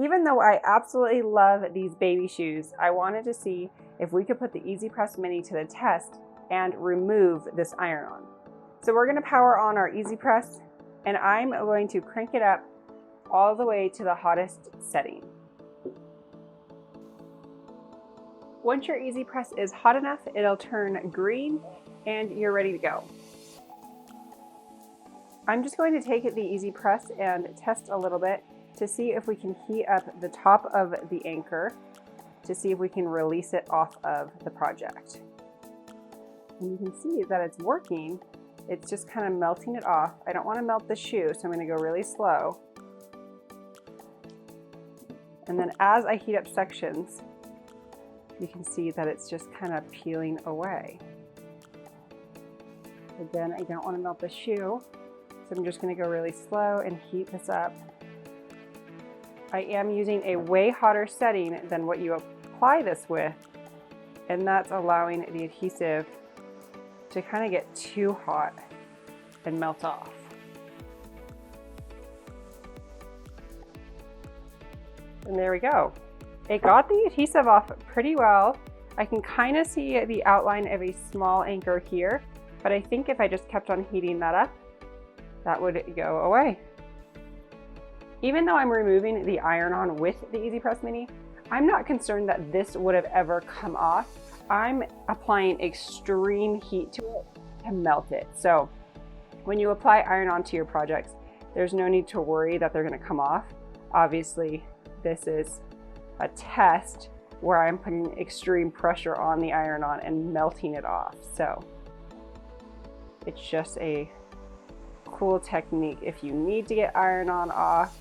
Even though I absolutely love these baby shoes, I wanted to see if we could put the EasyPress Mini to the test and remove this iron-on. So we're going to power on our EasyPress, and I'm going to crank it up all the way to the hottest setting. Once your EasyPress is hot enough, it'll turn green and you're ready to go. I'm just going to take the EasyPress and test a little bit to see if we can heat up the top of the anchor to see if we can release it off of the project. And you can see that it's working. It's just kind of melting it off. I don't want to melt the shoe, so I'm going to go really slow. And then as I heat up sections, you can see that it's just kind of peeling away. Again, I don't want to melt the shoe, so I'm just going to go really slow and heat this up. I am using a way hotter setting than what you apply this with, and that's allowing the adhesive to kind of get too hot and melt off. And there we go. It got the adhesive off pretty well. I can kind of see the outline of a small anchor here, but I think if I just kept on heating that up, that would go away. Even though I'm removing the iron-on with the EasyPress Mini, I'm not concerned that this would have ever come off. I'm applying extreme heat to it to melt it. So when you apply iron-on to your projects, there's no need to worry that they're going to come off. Obviously, this is a test where I'm putting extreme pressure on the iron-on and melting it off. So it's just a cool technique if you need to get iron-on off,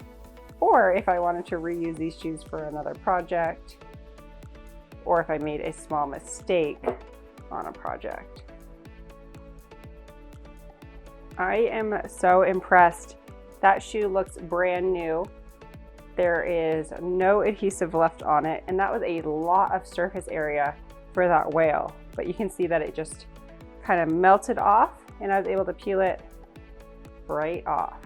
or if I wanted to reuse these shoes for another project, or if I made a small mistake on a project. I am so impressed. That shoe looks brand new. There is no adhesive left on it, and that was a lot of surface area for that whale. But you can see that it just kind of melted off, and I was able to peel it right off.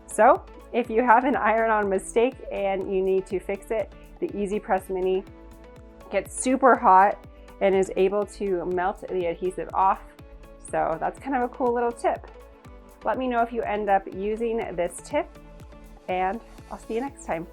So if you have an iron-on mistake and you need to fix it, the EasyPress Mini gets super hot and is able to melt the adhesive off. So that's kind of a cool little tip. Let me know if you end up using this tip, and I'll see you next time.